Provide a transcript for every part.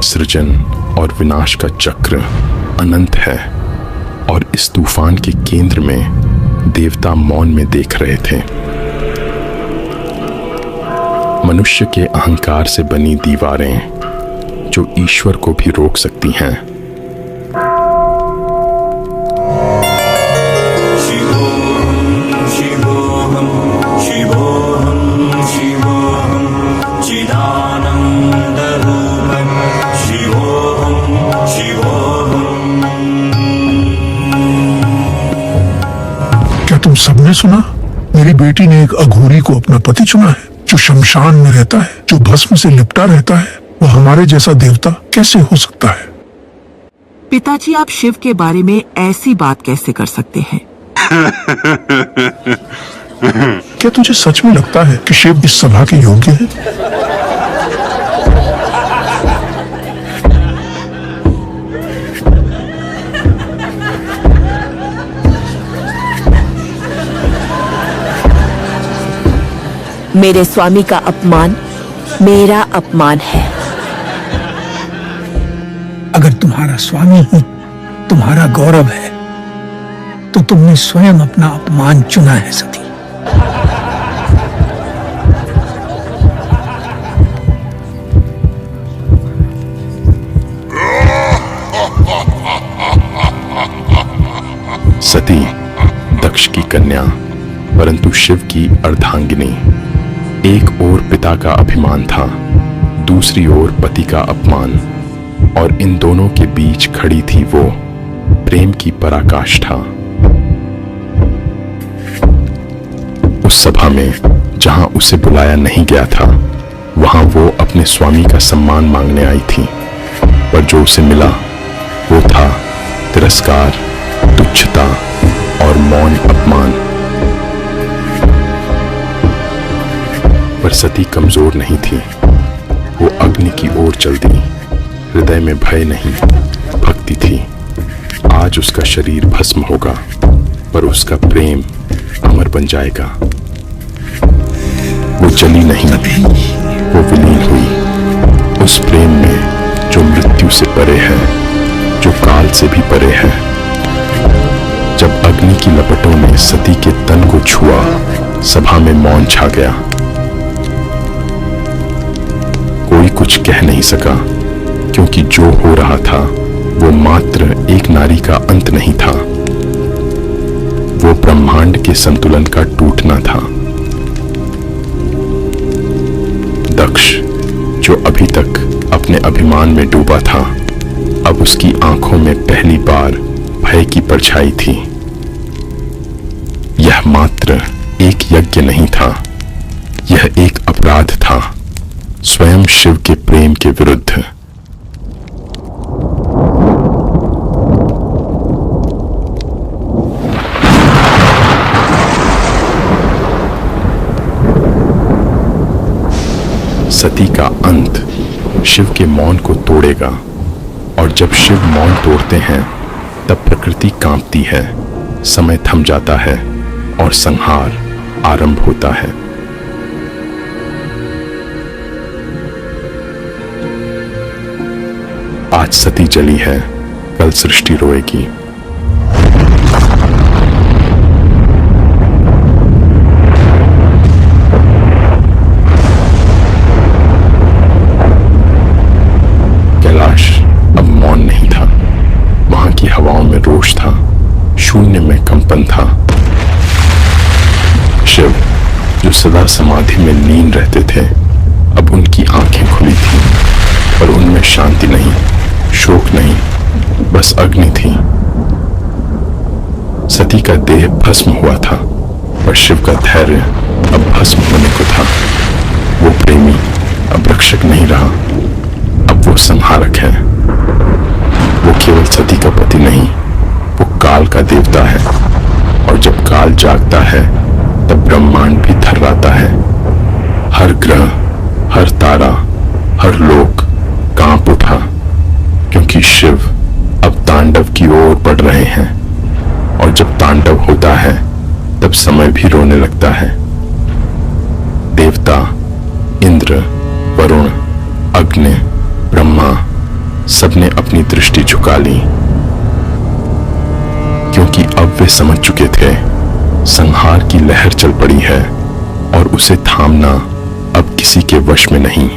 सृजन और विनाश का चक्र अनंत है और इस तूफान के केंद्र में देवता मौन में देख रहे थे। मनुष्य के अहंकार से बनी दीवारें जो ईश्वर को भी रोक सकती हैं। क्या तुम सबने सुना? मेरी बेटी ने एक अघोरी को अपना पति चुना है, जो शमशान में रहता है, जो भस्म से लिपटा रहता है। वो हमारे जैसा देवता कैसे हो सकता है? पिताजी, आप शिव के बारे में ऐसी बात कैसे कर सकते हैं? क्या तुझे सच में लगता है कि शिव इस सभा के योग्य है? मेरे स्वामी का अपमान मेरा अपमान है। अगर तुम्हारा स्वामी ही तुम्हारा गौरव है तो तुमने स्वयं अपना अपमान चुना है सती। सती दक्ष की कन्या परंतु शिव की अर्धांगिनी। एक ओर पिता का अभिमान था, दूसरी ओर पति का अपमान, और इन दोनों के बीच खड़ी थी वो प्रेम की पराकाष्ठा। उस सभा में जहां उसे बुलाया नहीं गया था, वहां वो अपने स्वामी का सम्मान मांगने आई थी, पर जो उसे मिला वो था तिरस्कार, तुच्छता और मौन अपमान। पर सती कमजोर नहीं थी, वो अग्नि की ओर चल दी। हृदय में भय नहीं, भक्ति थी। आज उसका शरीर भस्म होगा, पर उसका प्रेम अमर बन जाएगा। वो चली नहीं, वो विलीन हुई उस प्रेम में जो मृत्यु से परे है, जो काल से भी परे है। जब अग्नि की लपटों ने सती के तन को छुआ, सभा में मौन छा गया। कोई कुछ कह नहीं सका, क्योंकि जो हो रहा था वो मात्र एक नारी का अंत नहीं था, वो ब्रह्मांड के संतुलन का टूटना था। दक्ष, जो अभी तक अपने अभिमान में डूबा था, अब उसकी आंखों में पहली बार भय की परछाई थी। यह मात्र एक यज्ञ नहीं था, यह एक अपराध था, स्वयं शिव के प्रेम के विरुद्ध। सती का अंत शिव के मौन को तोड़ेगा, और जब शिव मौन तोड़ते हैं तब प्रकृति कांपती है, समय थम जाता है और संहार आरंभ होता है। आज सती जली है, कल सृष्टि रोएगी। कैलाश अब मौन नहीं था, वहां की हवाओं में रोष था, शून्य में कंपन था। शिव, जो सदा समाधि में लीन रहते थे, अब उनकी आंखें खुली थीं, पर उनमें शांति नहीं, शोक नहीं, बस अग्नि थी। सती का देह भस्म हुआ था, पर शिव का धैर्य अब भस्म होने को था। वो प्रेमी अब रक्षक नहीं रहा, अब वो संहारक है। वो केवल सती का पति नहीं, वो काल का देवता है, और जब काल जागता है तब ब्रह्मांड भी थर्राता है। हर ग्रह, हर तारा, हर लोक कांप उठा, क्योंकि शिव अब तांडव की ओर बढ़ रहे हैं, और जब तांडव होता है तब समय भी रोने लगता है। देवता, इंद्र, वरुण, अग्नि, ब्रह्मा, सबने अपनी दृष्टि झुका ली, क्योंकि अब वे समझ चुके थे संहार की लहर चल पड़ी है और उसे थामना अब किसी के वश में नहीं।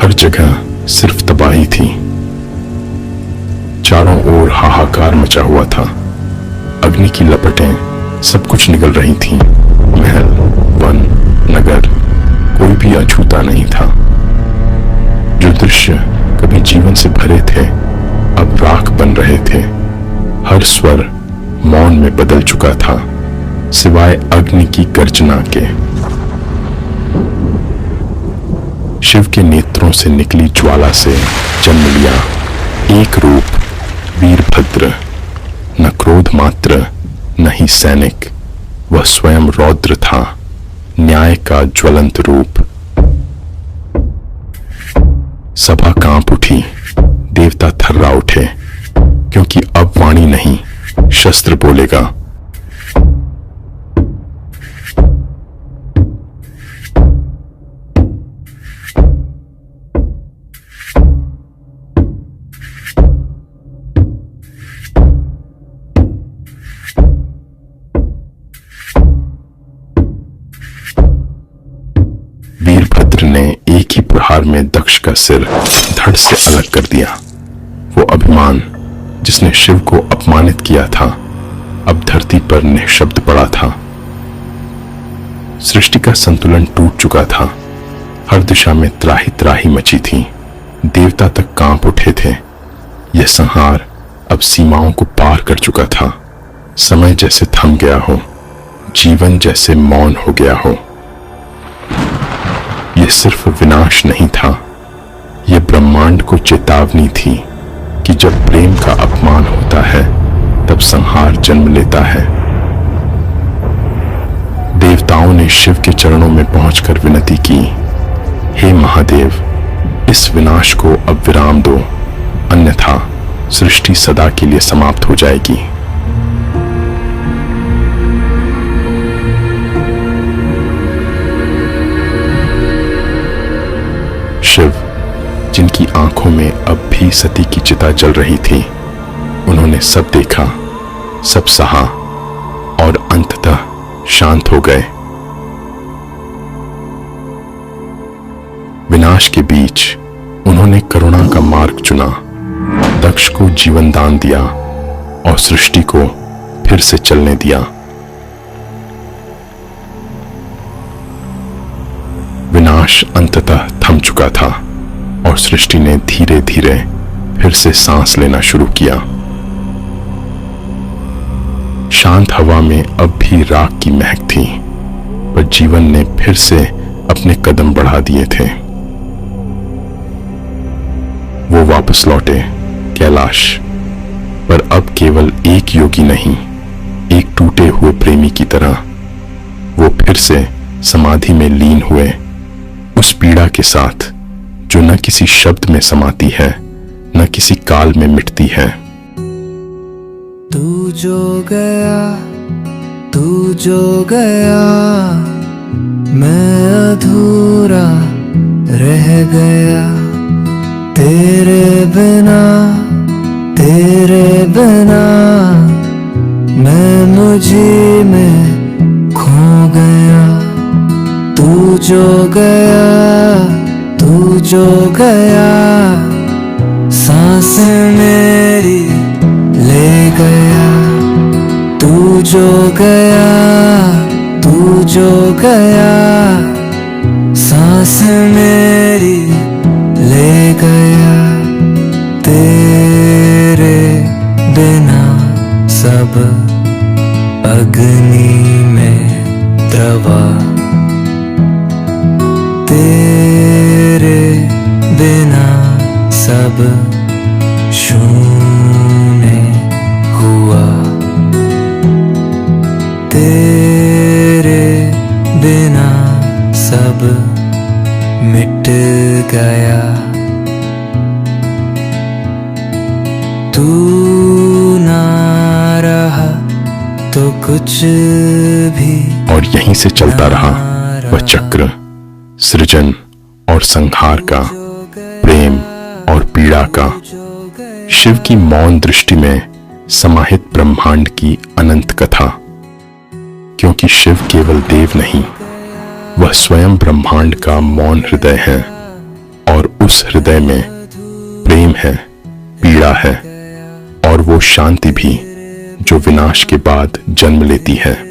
हर जगह सिर्फ तबाही थी। चारों ओर हाहाकार मचा हुआ था। अग्नि की लपटें सब कुछ निगल रही थीं। महल, वन, नगर, कोई भी अछूता नहीं था। जो दृश्य कभी जीवन से भरे थे अब राख बन रहे थे। हर स्वर मौन में बदल चुका था, सिवाय अग्नि की गर्जना के। शिव के नेत्रों से निकली ज्वाला से जन्म लिया एक रूप वीरभद्र। न क्रोध मात्र, न ही सैनिक, वह स्वयं रौद्र था, न्याय का ज्वलंत रूप। सभा कांप उठी, देवता थर्रा उठे, क्योंकि अब वाणी नहीं, शस्त्र बोलेगा। वीरभद्र ने एक ही प्रहार में दक्ष का सिर धड़ से अलग कर दिया। वो अभिमान जिसने शिव को अपमानित किया था अब धरती पर निःशब्द पड़ा था। सृष्टि का संतुलन टूट चुका था। हर दिशा में त्राही त्राही मची थी। देवता तक कांप उठे थे। यह संहार अब सीमाओं को पार कर चुका था। समय जैसे थम गया हो, जीवन जैसे मौन हो गया हो। यह सिर्फ विनाश नहीं था, यह ब्रह्मांड को चेतावनी थी कि जब प्रेम का अपमान होता है तब संहार जन्म लेता है। देवताओं ने शिव के चरणों में पहुंचकर विनती की, हे महादेव, इस विनाश को अब विराम दो, अन्यथा सृष्टि सदा के लिए समाप्त हो जाएगी। शिव, जिनकी आंखों में अब भी सती की चिता जल रही थी, उन्होंने सब देखा, सब सहा और अंततः शांत हो गए। विनाश के बीच उन्होंने करुणा का मार्ग चुना, दक्ष को जीवन दान दिया और सृष्टि को फिर से चलने दिया। विनाश अंततः थम चुका था और सृष्टि ने धीरे धीरे फिर से सांस लेना शुरू किया। शांत हवा में अब भी राख की महक थी, पर जीवन ने फिर से अपने कदम बढ़ा दिए थे। वो वापस लौटे कैलाश, पर अब केवल एक योगी नहीं, एक टूटे हुए प्रेमी की तरह। वो फिर से समाधि में लीन हुए, उस पीड़ा के साथ जो न किसी शब्द में समाती है, न किसी काल में मिटती है। तू जो गया, तू जो गया, मैं अधूरा रह गया। तेरे बिना, तेरे बिना मैं मुझे में खो गया। तू जो गया, तू जो गया, सांसें मेरी ले गया। तू जो गया, तू जो गया, सांसें मेरी ले गया। तेरे बिना सब अग्नि में द्रवा। तेरे बिना सब शून्य हुआ। तेरे बिना सब मिट गया। तू ना रहा तो कुछ भी। और यहीं से चलता रहा वह चक्र, सृजन और संहार का, प्रेम, और पीड़ा का, शिव की मौन दृष्टि में समाहित ब्रह्मांड की अनंत कथा। क्योंकि शिव केवल देव नहीं, वह स्वयं ब्रह्मांड का मौन हृदय है, और उस हृदय में प्रेम है, पीड़ा है, और वो शांति भी जो विनाश के बाद जन्म लेती है।